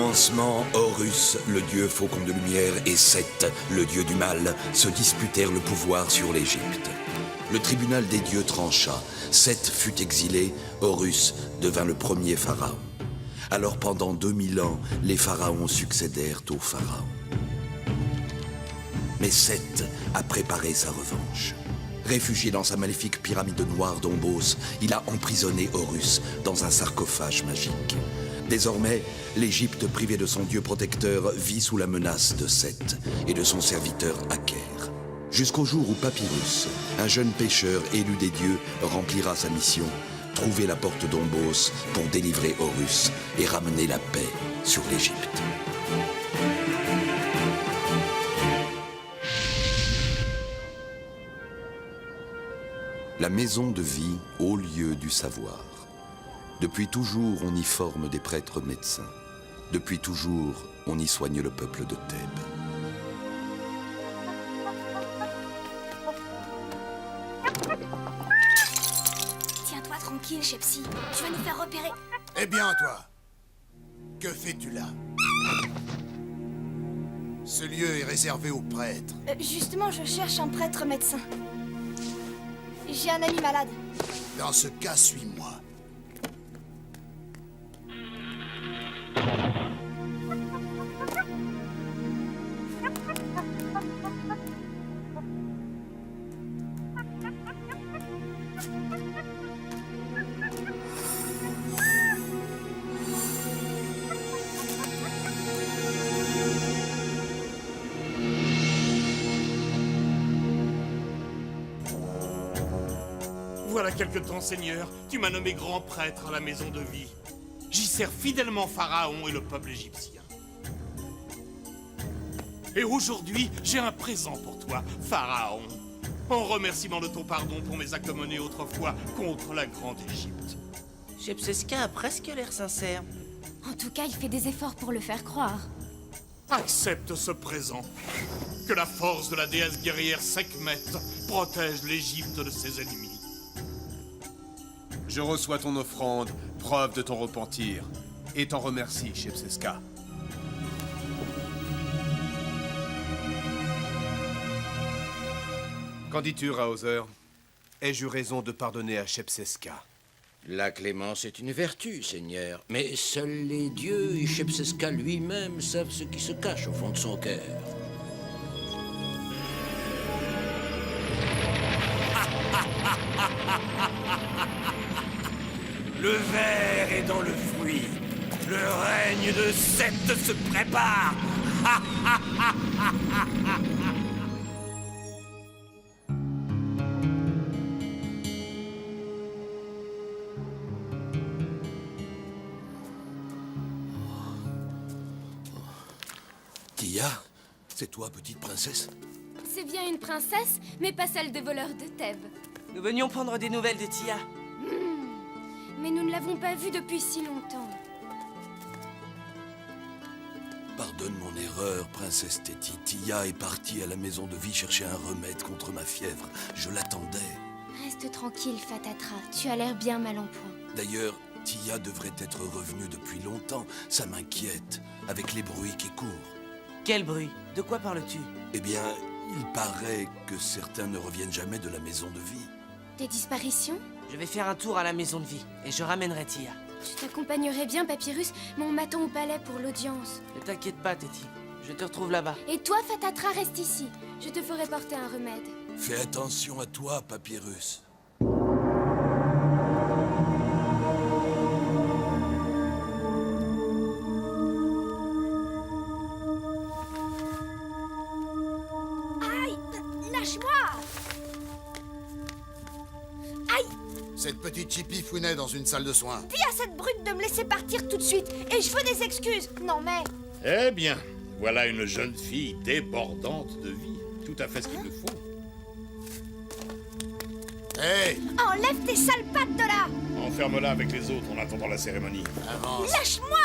commencement, Horus, le dieu faucon de lumière, et Seth, le dieu du mal, se disputèrent le pouvoir sur l'Égypte. Le tribunal des dieux trancha. Seth fut exilé, Horus devint le premier pharaon. Alors pendant 2000 ans, les pharaons succédèrent aux pharaons. Mais Seth a préparé sa revanche. Réfugié dans sa maléfique pyramide noire d'Ombos, il a emprisonné Horus dans un sarcophage magique. Désormais, l'Égypte privée de son dieu protecteur vit sous la menace de Seth et de son serviteur Aker. Jusqu'au jour où Papyrus, un jeune pêcheur élu des dieux, remplira sa mission, trouver la porte d'Ombos pour délivrer Horus et ramener la paix sur l'Égypte. La maison de vie, haut lieu du savoir. Depuis toujours, on y forme des prêtres médecins. Depuis toujours, on y soigne le peuple de Thèbes. Tiens-toi tranquille, Shepsy. Tu vas nous faire repérer. Eh bien, toi, que fais-tu là? Ce lieu est réservé aux prêtres. Justement, je cherche un prêtre médecin. J'ai un ami malade. Dans ce cas, suis-moi. Voilà quelque temps, Seigneur, tu m'as nommé grand prêtre à la maison de vie. J'y sers fidèlement Pharaon et le peuple égyptien. Et aujourd'hui, j'ai un présent pour toi, Pharaon. En remerciement de ton pardon pour mes actes menés autrefois contre la grande Égypte. Shepseska a presque l'air sincère. En tout cas, il fait des efforts pour le faire croire. Accepte ce présent. Que la force de la déesse guerrière Sekhmet protège l'Égypte de ses ennemis. Je reçois ton offrande, preuve de ton repentir, et t'en remercie, Shepseska. Qu'en dis-tu, Raozer? Ai-je eu raison de pardonner à Shepseska? La clémence est une vertu, Seigneur, mais seuls les dieux et Shepseska lui-même savent ce qui se cache au fond de son cœur. Le ver est dans le fruit. Le règne de Seth se prépare. Tia, c'est toi, petite princesse? C'est bien une princesse, mais pas celle des voleurs de Thèbes. Nous venions prendre des nouvelles de Tia. Mais nous ne l'avons pas vue depuis si longtemps. Pardonne mon erreur, princesse Téti. Tia est partie à la maison de vie chercher un remède contre ma fièvre. Je l'attendais. Reste tranquille, Fatatra. Tu as l'air bien mal en point. D'ailleurs, Tia devrait être revenue depuis longtemps. Ça m'inquiète, avec les bruits qui courent. Quel bruit? De quoi parles-tu? Eh bien, il paraît que certains ne reviennent jamais de la maison de vie. Des disparitions? Je vais faire un tour à la maison de vie, et je ramènerai Tia. Je t'accompagnerai bien, Papyrus, mais on m'attend au palais pour l'audience. Ne t'inquiète pas, Téti. Je te retrouve là-bas. Et toi, Fatatra, reste ici. Je te ferai porter un remède. Fais attention à toi, Papyrus. Aïe! Lâche-moi! Aïe! Cette petite chipie fouinait dans une salle de soins. Dis à cette brute de me laisser partir tout de suite. Et je veux des excuses. Non mais... Eh bien, voilà une jeune fille débordante de vie. Tout à fait ce qu'il me faut. Hé, Enlève tes sales pattes de là! Enferme-la avec les autres en attendant la cérémonie. avance. Lâche-moi!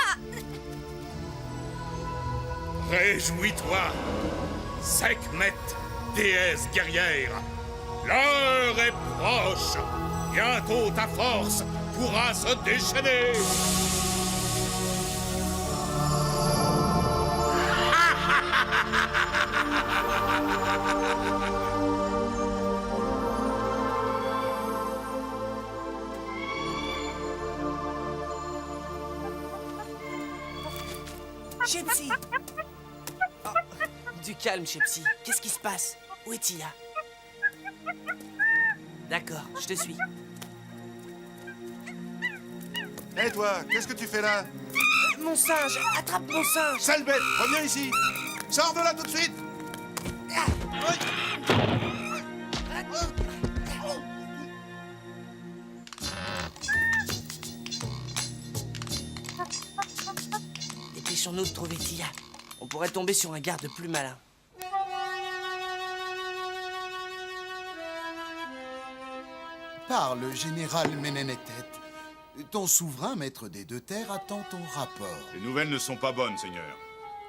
Réjouis-toi, Sekhmet, déesse guerrière. L'heure est proche. Bientôt ta force pourra se déchaîner. Shepsy! Oh, du calme, Shepsy. Qu'est-ce qui se passe? Où est Tia? D'accord, je te suis. Hé toi, qu'est-ce que tu fais là? Mon singe! Attrape mon singe! Sale bête, reviens ici! Sors de là tout de suite! Dépêchons-nous de trouver Tia. On pourrait tomber sur un garde plus malin. Parle, général Menenetet. Ton souverain, maître des deux terres, attend ton rapport. Les nouvelles ne sont pas bonnes, Seigneur.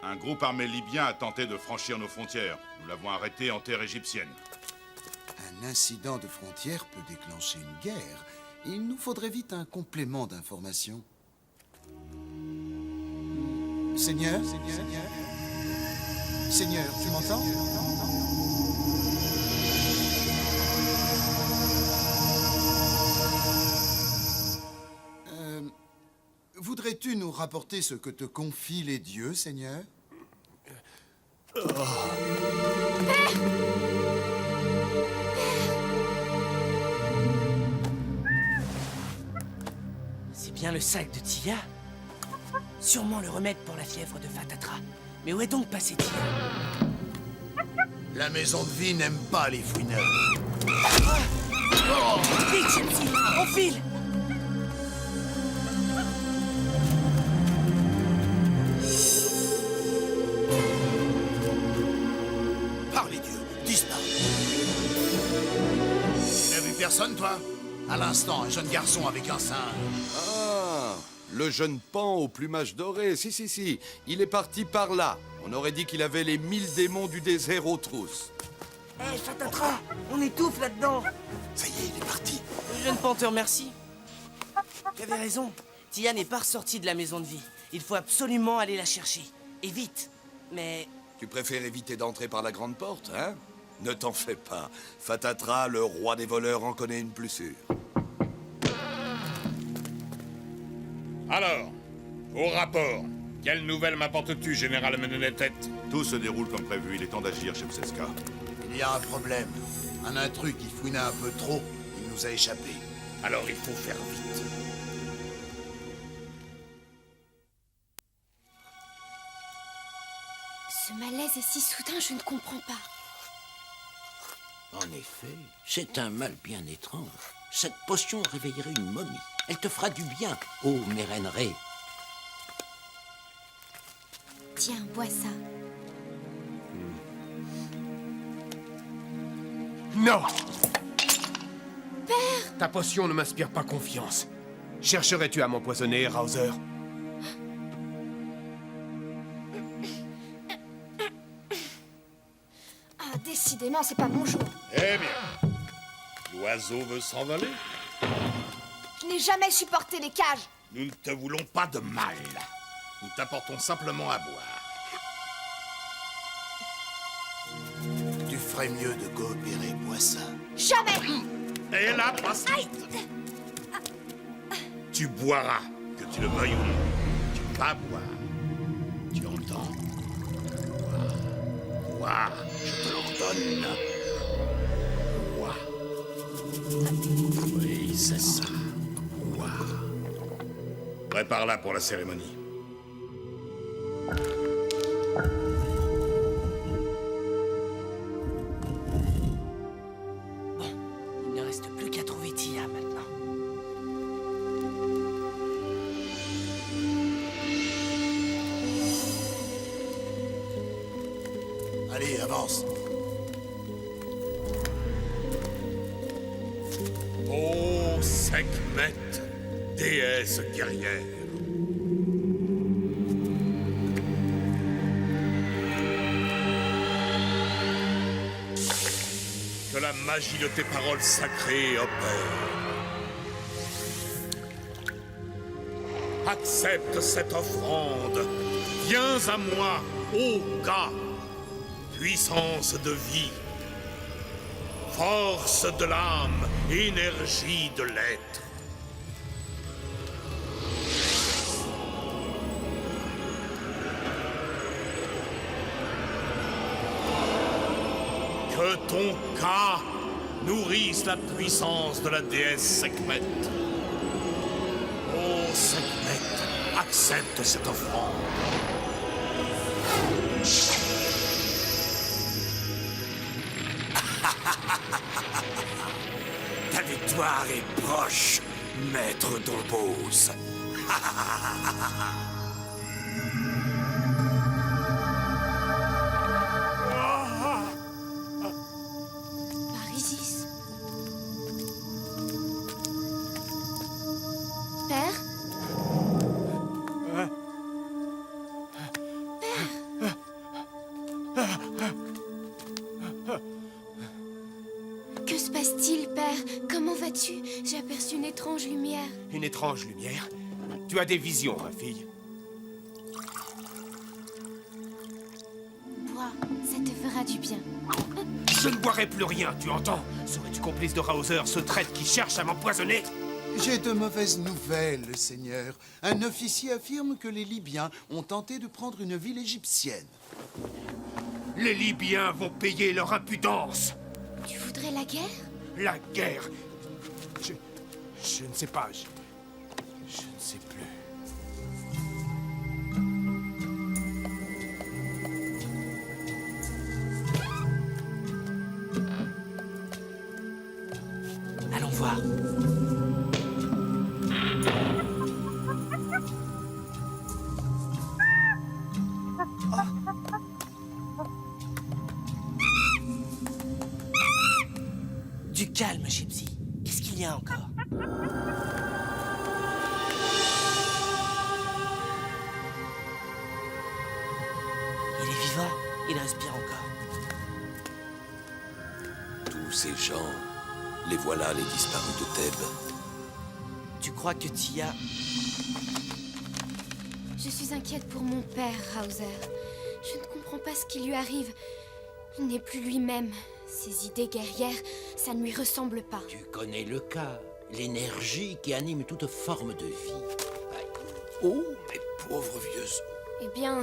Un groupe armé libyen a tenté de franchir nos frontières. Nous l'avons arrêté en terre égyptienne. Un incident de frontière peut déclencher une guerre. Il nous faudrait vite un complément d'information. Seigneur, tu m'entends? Voudrais-tu nous rapporter ce que te confient les dieux, Seigneur? C'est bien le sac de Tia. Sûrement le remède pour la fièvre de Fatatra. Mais où est donc passé Tia? La maison de vie n'aime pas les fouineurs. Vite, Shepsy! On file! Par les dieux, disparu. Tu n'as vu personne, toi? À l'instant, un jeune garçon avec un singe. Ah, le jeune pan au plumage doré. Si. Il est parti par là. On aurait dit qu'il avait les 1000 démons du désert aux trousses. Hé, Fatatra! On étouffe là-dedans! Ça y est, il est parti. Le jeune pan te remercie. Tu avais raison. Tia n'est pas ressortie de la maison de vie. Il faut absolument aller la chercher. Et vite. Mais... Tu préfères éviter d'entrer par la grande porte, hein? Ne t'en fais pas. Fatatra, le roi des voleurs, en connaît une plus sûre. Alors, au rapport, quelle nouvelle m'apportes-tu, général Menenetet? Tout se déroule comme prévu. Il est temps d'agir, chef Seska. Il y a un problème. Un intrus qui fouinait un peu trop. Il nous a échappé. Alors il faut faire vite. Ce malaise est si soudain, je ne comprends pas. En effet, c'est un mal bien étrange. Cette potion réveillerait une momie. Elle te fera du bien, ô Mérenré. Tiens, bois ça. Non! Père! Ta potion ne m'inspire pas confiance. Chercherais-tu à m'empoisonner, Rauser? Ah, décidément, c'est pas mon jour. Eh bien, l'oiseau veut s'envoler? Je n'ai jamais supporté les cages. Nous ne te voulons pas de mal. Nous t'apportons simplement à boire. Tu ferais mieux de coopérer, bois ça. Jamais. Et là, passe vite. Tu boiras, que tu le veuilles ou non. Tu vas boire. Tu entends? Bois. Bois, je te l'ordonne. Bois. Oui, c'est ça. Bois. Prépare-la pour la cérémonie. Il ne reste plus qu'à trouver Tia maintenant. Allez, avance. Ô Sekhmet, déesse guerrière. Que la magie de tes paroles sacrées opère. Accepte cette offrande. Viens à moi, ô Ga. Puissance de vie. Force de l'âme, énergie de l'être. Que ton cas nourrisse la puissance de la déesse Sekhmet. Oh, Sekhmet, accepte cette offrande. Ta victoire est proche, maître Dombos. Parisis. Père? Que se passe-t-il, Père? Comment vas-tu? J'ai aperçu une étrange lumière. Une étrange lumière. Tu as des visions, ma fille. Bois, ça te fera du bien. Je ne boirai plus rien, tu entends? Serais-tu complice de Raoser, ce traître qui cherche à m'empoisonner? J'ai de mauvaises nouvelles, Seigneur. Un officier affirme que les Libyens ont tenté de prendre une ville égyptienne. Les Libyens vont payer leur impudence. Tu voudrais la guerre? La guerre. Je ne sais pas. Je ne sais plus. Allons voir. Du calme, Gypsy. Qu'est-ce qu'il y a encore? Il est vivant. Il respire encore. Tous ces gens, les voilà les disparus de Thèbes. Tu crois que Tia... Je suis inquiète pour mon père, Raoser. Je ne comprends pas ce qui lui arrive. Il n'est plus lui-même. Ses idées guerrières, ça ne lui ressemble pas. Tu connais le cas, l'énergie qui anime toute forme de vie. Oh, mes pauvres vieux os. Eh bien,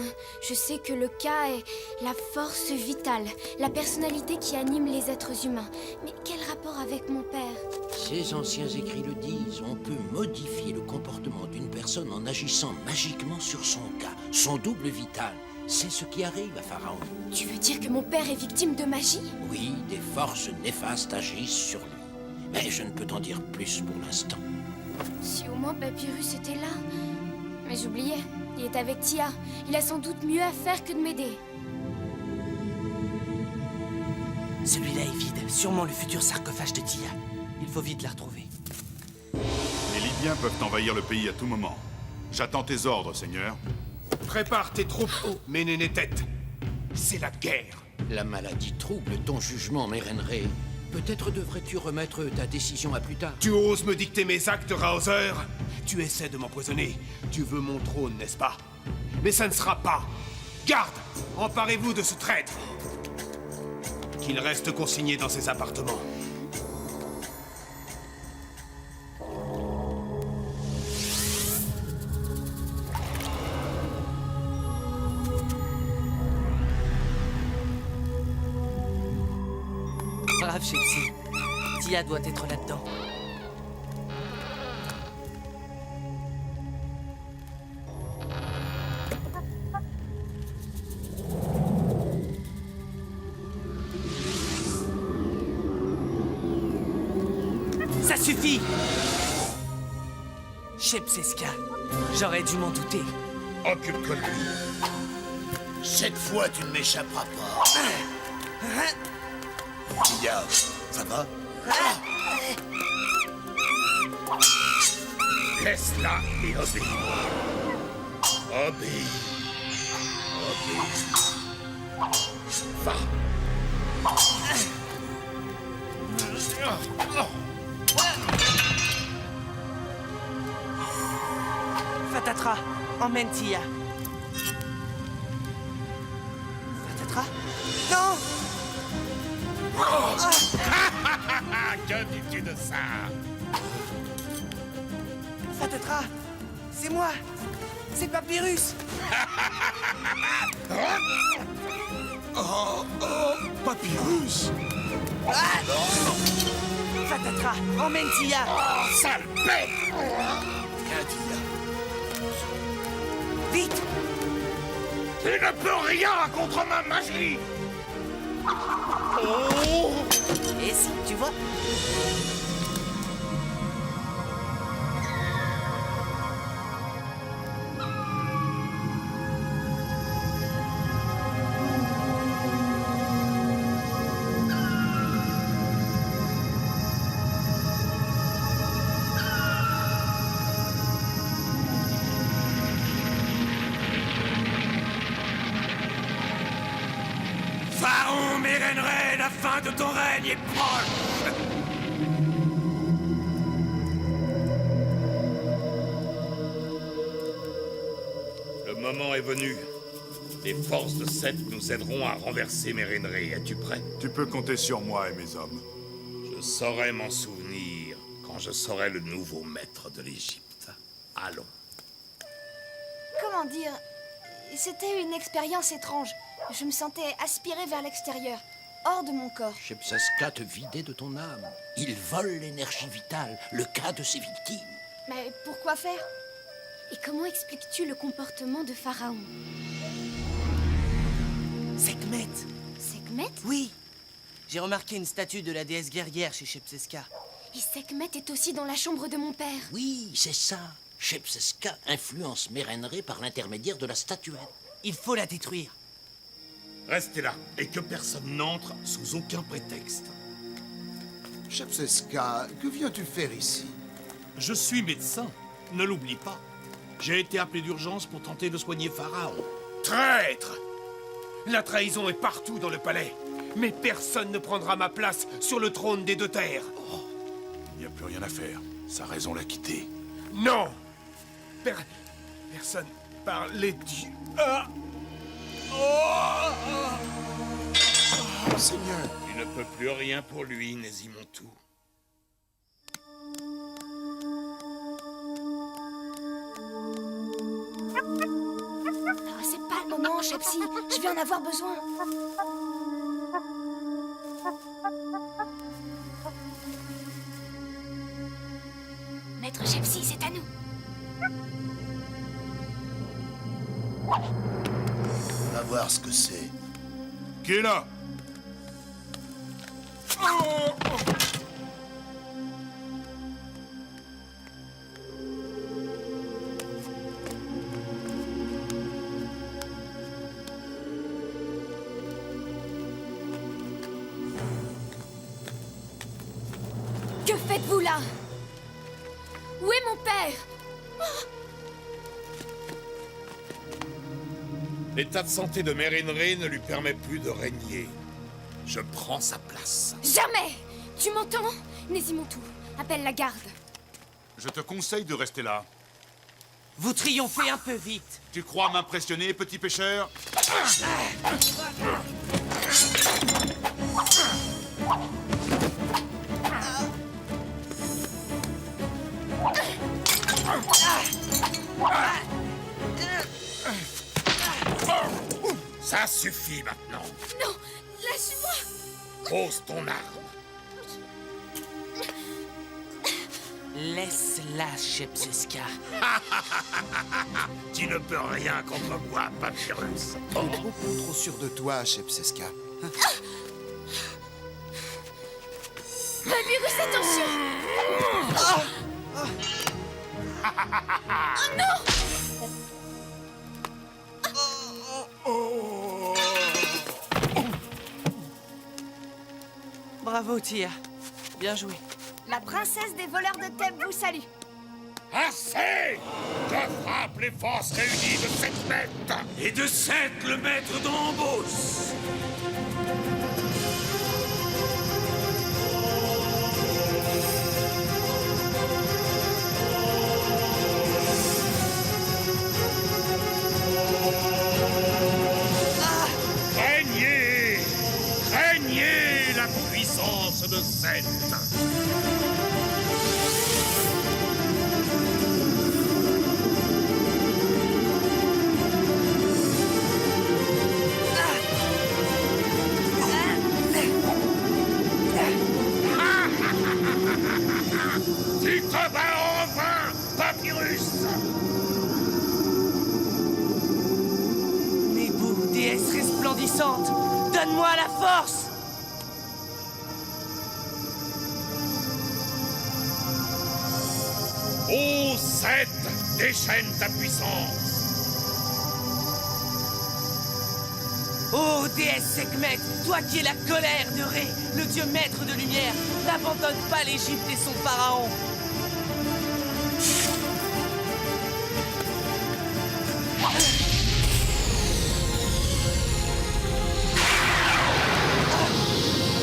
je sais que le cas est la force vitale, la personnalité qui anime les êtres humains. Mais quel rapport avec mon père? Ces anciens écrits le disent, on peut modifier le comportement d'une personne en agissant magiquement sur son cas, son double vital. C'est ce qui arrive à Pharaon. Tu veux dire que mon père est victime de magie? Oui, des forces néfastes agissent sur lui. Mais je ne peux t'en dire plus pour l'instant. Si au moins Papyrus était là. Mais j'oubliais, il est avec Tia. Il a sans doute mieux à faire que de m'aider. Celui-là est vide. Sûrement le futur sarcophage de Tia. Il faut vite la retrouver. Les Libyens peuvent envahir le pays à tout moment. J'attends tes ordres, Seigneur. Prépare tes troupes, Ménénétet. C'est la guerre. La maladie trouble ton jugement, Mérenré. Peut-être devrais-tu remettre ta décision à plus tard. Tu oses me dicter mes actes, Raoser? Tu essaies de m'empoisonner. Tu veux mon trône, n'est-ce pas? Mais ça ne sera pas. Garde! Emparez-vous de ce traître. Qu'il reste consigné dans ses appartements. Brave, Gypsy. Tia doit être là-dedans. Ça suffit! Shepseska, j'aurais dû m'en douter. Occupe-toi de lui. Cette fois, tu ne m'échapperas pas. Tia, ça va? Laisse-la et obéis. Obéis. Va. Fatatra, emmène Tia. Fatatra? Non! Que dis-tu de ça? Fatatra, c'est moi! C'est Papyrus! Papyrus! Papyrus! Ah Fatatra, emmène Tia. Oh, sale bête! Viens, Tia. Vite. Tu ne peux rien contre ma magie! Oh! Et si, tu vois? Pharaon Mérenrê, la fin de ton règne est proche! Le moment est venu. Les forces de Seth nous aideront à renverser Mérenrê. Es-tu prêt? Tu peux compter sur moi et mes hommes. Je saurai m'en souvenir quand je serai le nouveau maître de l'Égypte. Allons. Comment dire? C'était une expérience étrange. Je me sentais aspirée vers l'extérieur, hors de mon corps. Shepseska te vidait de ton âme. Il vole l'énergie vitale, le cas de ses victimes. Mais pourquoi faire? Et comment expliques-tu le comportement de Pharaon? Sekhmet. Sekhmet? Oui. J'ai remarqué une statue de la déesse guerrière chez Shepseska. Et Sekhmet est aussi dans la chambre de mon père. Oui, c'est ça. Shepseska influence Mérenrê par l'intermédiaire de la statuette. Il faut la détruire. Restez là et que personne n'entre sous aucun prétexte. Shepseska, que viens-tu faire ici? Je suis médecin, ne l'oublie pas. J'ai été appelé d'urgence pour tenter de soigner Pharaon. Traître! La trahison est partout dans le palais. Mais personne ne prendra ma place sur le trône des deux terres. Il n'y a plus rien à faire. Sa raison l'a quitté. Non! Personne par les dieux. Ah! Seigneur, Tu ne peux plus rien pour lui, Nézimontou. Ah, c'est pas le moment, Shepsi. Je vais en avoir besoin. Maître Shepsi, c'est à nous. va voir ce que c'est. Qui est là? Que faites-vous là? Où est mon père? L'état de santé de Mérenrê ne lui permet plus de régner. Je prends sa place. Jamais! Tu m'entends? Nézimontou, appelle la garde. Je te conseille de rester là. Vous triomphez un peu vite. Tu crois m'impressionner, petit pêcheur? Ça suffit maintenant. Non, lâche-moi! Pose ton arme. Laisse-la, Shepseska. Tu ne peux rien contre moi, Papyrus. Tu es beaucoup trop sûr de toi, Shepseska. Papyrus, attention! Oh non! Bravo, Tia. Bien joué. La princesse des voleurs de Thèbes vous salue. Assez! Je frappe les forces réunies de Sekhmet et de Seth, le maître d'Ombos. Craignez! Craignez la puissance de Seth! Donne-moi la force! Ô Seth, déchaîne ta puissance. Ô déesse Sekhmet, toi qui es la colère de Ré, le dieu maître de lumière, n'abandonne pas l'Égypte et son pharaon.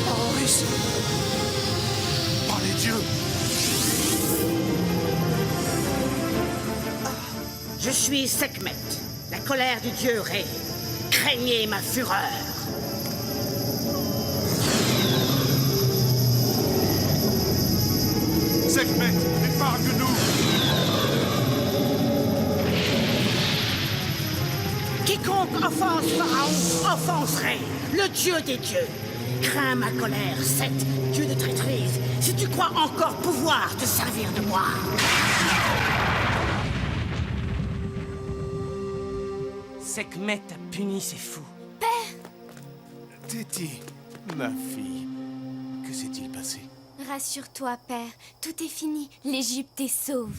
Horus! Par les dieux! Je suis Sekhmet, la colère du dieu Ré. Craignez ma fureur. Sekhmet, épargne-nous! Quiconque offense Pharaon offenserait le dieu des dieux. Crains ma colère, Seth, dieu de traîtrise, si tu crois encore pouvoir te servir de moi. Sekhmet a puni ces fous. Téti, ma fille, que s'est-il passé? Rassure-toi, père. Tout est fini. L'Égypte est sauve.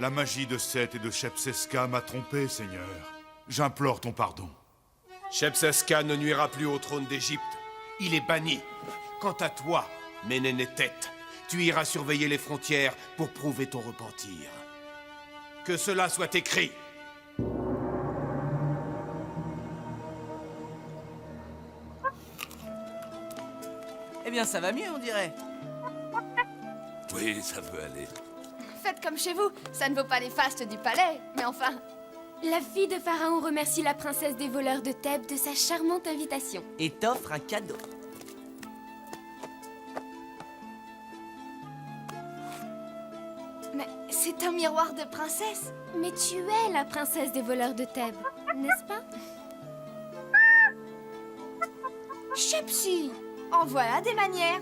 La magie de Seth et de Shepseska m'a trompé, Seigneur. J'implore ton pardon. Shepseska ne nuira plus au trône d'Égypte. Il est banni. Quant à toi, Ménénéthet, tu iras surveiller les frontières pour prouver ton repentir. Que cela soit écrit. Eh bien, ça va mieux, on dirait. Oui, ça peut aller. Faites comme chez vous, ça ne vaut pas les fastes du palais, mais enfin... La fille de Pharaon remercie la princesse des voleurs de Thèbes de sa charmante invitation. Et t'offre un cadeau. Mais c'est un miroir de princesse. Mais tu es la princesse des voleurs de Thèbes, n'est-ce pas? Chepsi, en voilà des manières.